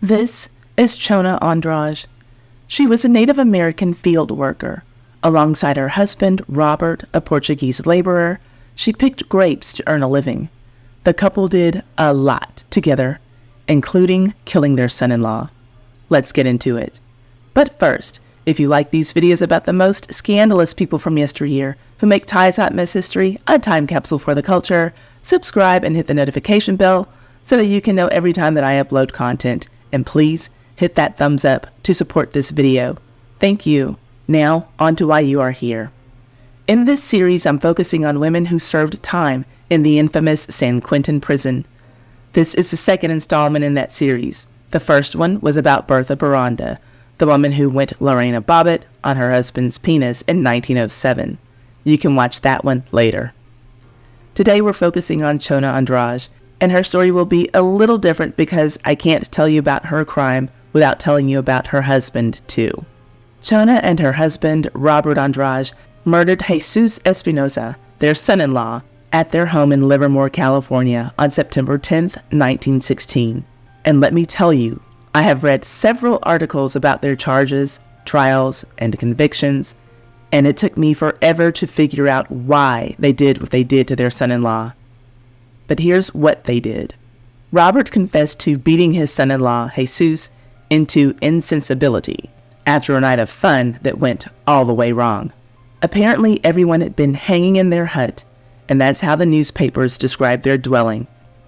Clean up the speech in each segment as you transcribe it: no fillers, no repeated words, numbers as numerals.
This is Chona Andrade. She was a Native American field worker. Alongside her husband, Robert, a Portuguese laborer, she picked grapes to earn a living. The couple did a lot together, including killing their son-in-law. Let's get into it. But first, if you like these videos about the most scandalous people from yesteryear who make Ty's Hot Mess History a time capsule for the culture, subscribe and hit the notification bell so that you can know every time that I upload content. And please hit that thumbs up to support this video. Thank you. Now, on to why you are here. In this series, I'm focusing on women who served time in the infamous San Quentin Prison. This is the second installment in that series. The first one was about Bertha Boronda, the woman who went Lorena Bobbitt on her husband's penis in 1907. You can watch that one later. Today we're focusing on Chona Andrade, and her story will be a little different because I can't tell you about her crime without telling you about her husband too. Chona and her husband, Robert Andrade, murdered Jesus Espinosa, their son-in-law, at their home in Livermore, California on September 10th, 1916. And let me tell you, I have read several articles about their charges, trials, and convictions, and it took me forever to figure out why they did what they did to their son-in-law. But here's what they did. Robert confessed to beating his son-in-law, Jesus, into insensibility after a night of fun that went all the way wrong. Apparently, everyone had been hanging in their hut, and that's how the newspapers described their dwelling,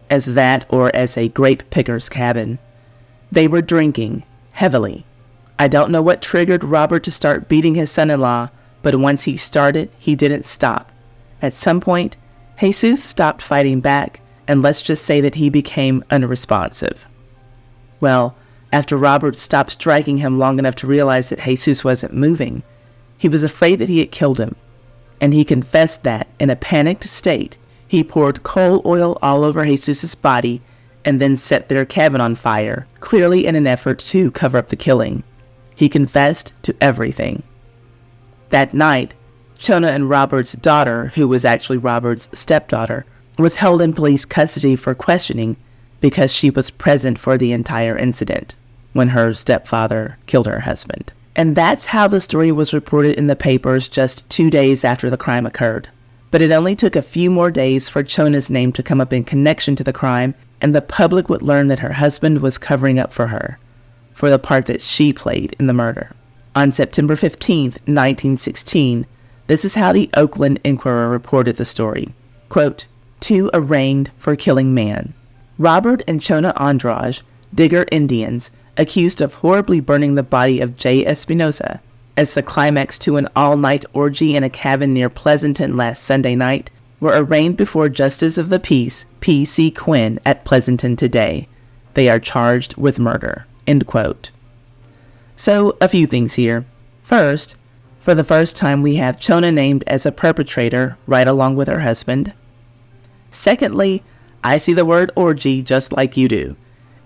as that or as a grape picker's cabin. They were drinking heavily. I don't know what triggered Robert to start beating his son-in-law, but once he started, he didn't stop. At some point, Jesus stopped fighting back, and let's just say that he became unresponsive. Well, after Robert stopped striking him long enough to realize that Jesus wasn't moving, he was afraid that he had killed him, and he confessed that, in a panicked state, he poured coal oil all over Jesus' body and then set their cabin on fire, clearly in an effort to cover up the killing. He confessed to everything. That night, Chona and Robert's daughter, who was actually Robert's stepdaughter, was held in police custody for questioning because she was present for the entire incident when her stepfather killed her husband. And that's how the story was reported in the papers just 2 days after the crime occurred. But it only took a few more days for Chona's name to come up in connection to the crime, and the public would learn that her husband was covering up for her, for the part that she played in the murder. On September 15th, 1916, this is how the Oakland Inquirer reported the story. Quote, "Two arraigned for killing man. Robert and Chona Andrade, Digger Indians, accused of horribly burning the body of J. Espinosa as the climax to an all-night orgy in a cabin near Pleasanton last Sunday night, were arraigned before Justice of the Peace, P.C. Quinn, at Pleasanton today. They are charged with murder." End quote. So, a few things here. First, for the first time we have Chona named as a perpetrator right along with her husband. Secondly, I see the word orgy just like you do,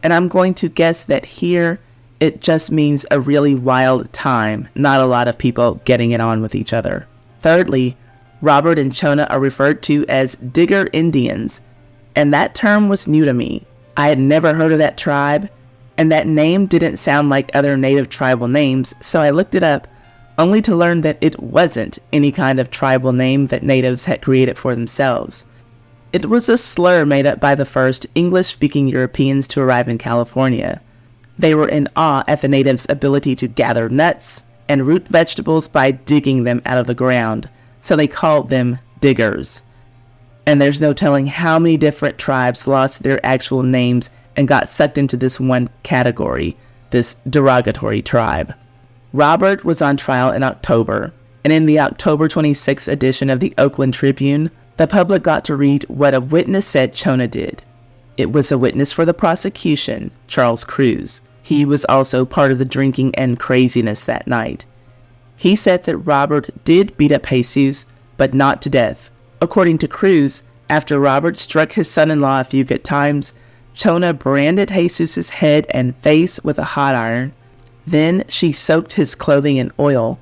and I'm going to guess that here it just means a really wild time, not a lot of people getting it on with each other. Thirdly, Robert and Chona are referred to as Digger Indians, and that term was new to me. I had never heard of that tribe, and that name didn't sound like other native tribal names, so I looked it up, only to learn that it wasn't any kind of tribal name that natives had created for themselves. It was a slur made up by the first English-speaking Europeans to arrive in California. They were in awe at the natives' ability to gather nuts and root vegetables by digging them out of the ground, so they called them diggers. And there's no telling how many different tribes lost their actual names and got sucked into this one category, this derogatory tribe. Robert was on trial in October, and in the October 26th edition of the Oakland Tribune, the public got to read what a witness said Chona did. It was a witness for the prosecution, Charles Cruz. He was also part of the drinking and craziness that night. He said that Robert did beat up Jesus, but not to death. According to Cruz, after Robert struck his son-in-law a few good times, Chona branded Jesus' head and face with a hot iron. Then she soaked his clothing in oil,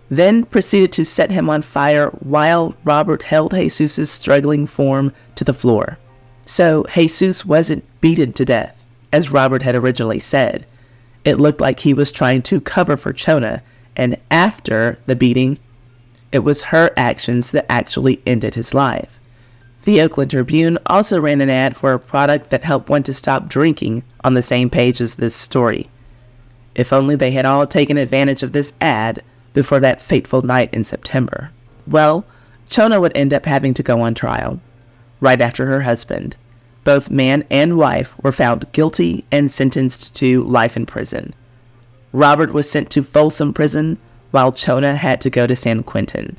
then proceeded to set him on fire while Robert held Jesus' struggling form to the floor. So Jesus wasn't beaten to death. as Robert had originally said. It looked like he was trying to cover for Chona, and after the beating, it was her actions that actually ended his life. The Oakland Tribune also ran an ad for a product that helped one to stop drinking on the same page as this story. If only they had all taken advantage of this ad before that fateful night in September. Well, Chona would end up having to go on trial, right after her husband. Both man and wife were found guilty and sentenced to life in prison. Robert was sent to Folsom Prison, while Chona had to go to San Quentin.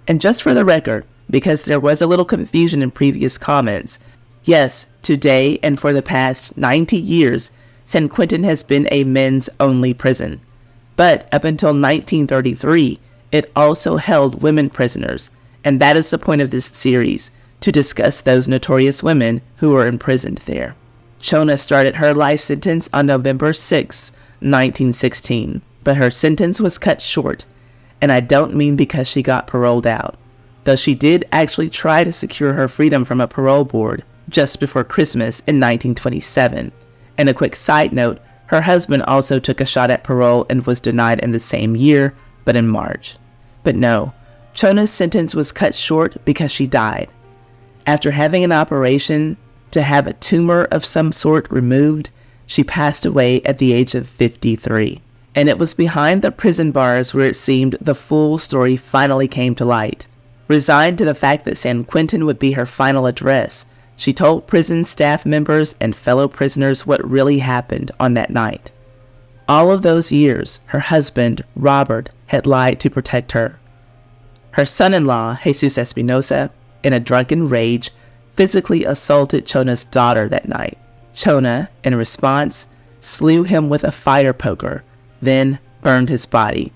And just for the record, because there was a little confusion in previous comments, yes, today and for the past 90 years, San Quentin has been a men's-only prison. But up until 1933, it also held women prisoners, and that is the point of this series, to discuss those notorious women who were imprisoned there. Chona started her life sentence on November 6, 1916, but her sentence was cut short, and I don't mean because she got paroled out, though she did actually try to secure her freedom from a parole board just before Christmas in 1927. And a quick side note, her husband also took a shot at parole and was denied in the same year, but in March. But no, Chona's sentence was cut short because she died. After having an operation to have a tumor of some sort removed, she passed away at the age of 53. And it was behind the prison bars where it seemed the full story finally came to light. Resigned to the fact that San Quentin would be her final address, she told prison staff members and fellow prisoners what really happened on that night. All of those years, her husband, Robert, had lied to protect her. Her son-in-law, Jesus Espinosa, in a drunken rage, physically assaulted Chona's daughter that night. Chona, in response, slew him with a fire poker, then burned his body.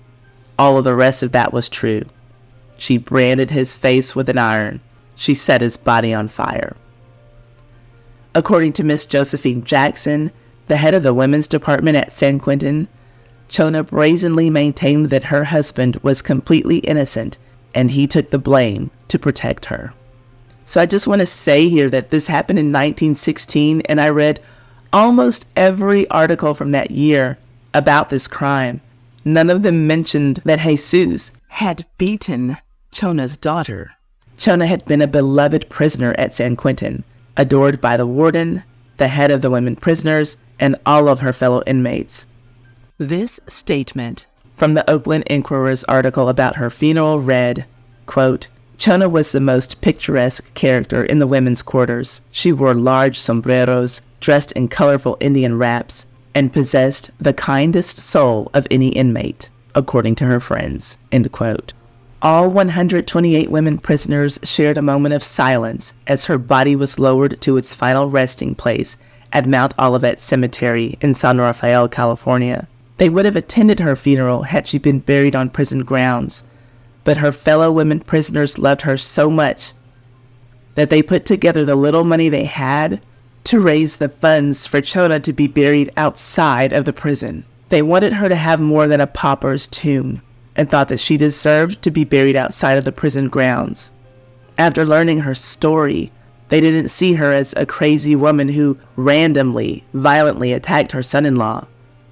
All of the rest of that was true. She branded his face with an iron. She set his body on fire. According to Miss Josephine Jackson, the head of the women's department at San Quentin, Chona brazenly maintained that her husband was completely innocent and he took the blame to protect her. So I just want to say here that this happened in 1916, and I read almost every article from that year about this crime. None of them mentioned that Jesus had beaten Chona's daughter. Chona had been a beloved prisoner at San Quentin, adored by the warden, the head of the women prisoners, and all of her fellow inmates. This statement from the Oakland Inquirer's article about her funeral read, quote, Chona was the most picturesque character in the women's quarters. She wore large sombreros, dressed in colorful Indian wraps, and possessed the kindest soul of any inmate, according to her friends, end quote. All 128 women prisoners shared a moment of silence as her body was lowered to its final resting place at Mount Olivet Cemetery in San Rafael, California. They would have attended her funeral had she been buried on prison grounds, but her fellow women prisoners loved her so much that they put together the little money they had to raise the funds for Chona to be buried outside of the prison. They wanted her to have more than a pauper's tomb, and thought that she deserved to be buried outside of the prison grounds. After learning her story, they didn't see her as a crazy woman who randomly, violently attacked her son-in-law.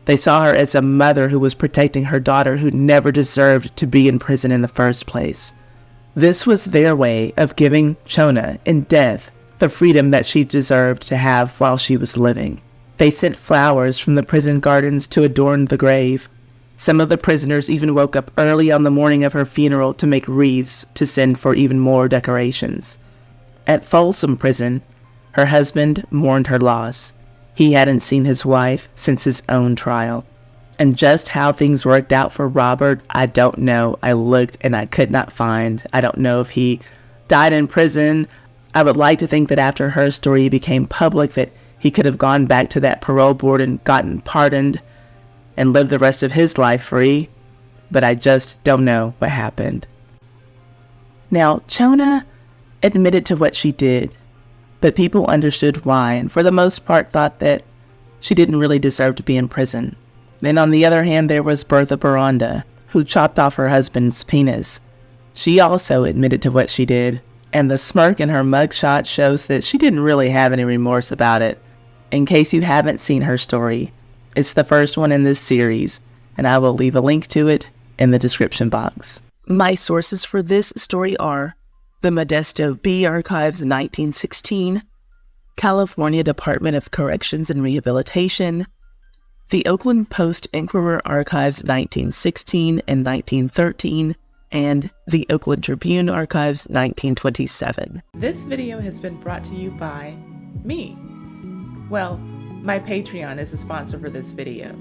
They saw her as a mother who was protecting her daughter who never deserved to be in prison in the first place. This was their way of giving Chona, in death, the freedom that she deserved to have while she was living. They sent flowers from the prison gardens to adorn the grave. Some of the prisoners even woke up early on the morning of her funeral to make wreaths to send for even more decorations. At Folsom Prison, her husband mourned her loss. He hadn't seen his wife since his own trial. And just how things worked out for Robert, I don't know. I looked and I could not find. I don't know if he died in prison. I would like to think that after her story became public that he could have gone back to that parole board and gotten pardoned and lived the rest of his life free, but I just don't know what happened. Now, Chona admitted to what she did, but people understood why, and for the most part thought that she didn't really deserve to be in prison. Then on the other hand, there was Bertha Boronda, who chopped off her husband's penis. She also admitted to what she did, and the smirk in her mugshot shows that she didn't really have any remorse about it. In case you haven't seen her story, it's the first one in this series, and I will leave a link to it in the description box. My sources for this story are the Modesto Bee Archives 1916, California Department of Corrections and Rehabilitation, the Oakland Post-Inquirer Archives 1916 and 1913, and the Oakland Tribune Archives 1927. This video has been brought to you by me. Well, my Patreon is a sponsor for this video.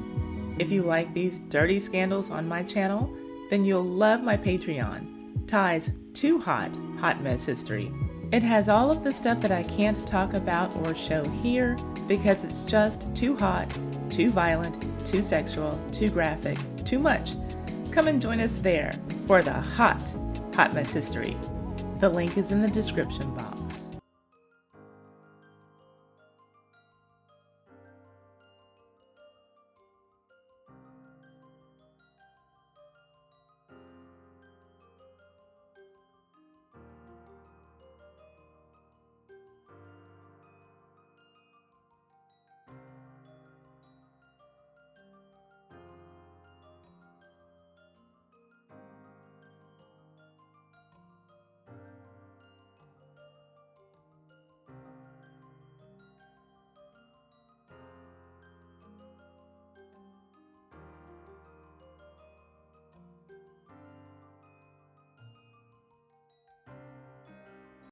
If you like these dirty scandals on my channel, then you'll love my Patreon, Ty's Too Hot Hot Mess History. It has all of the stuff that I can't talk about or show here because it's just too hot, too violent, too sexual, too graphic, too much. Come and join us there for the hot Hot Mess History. The link is in the description box.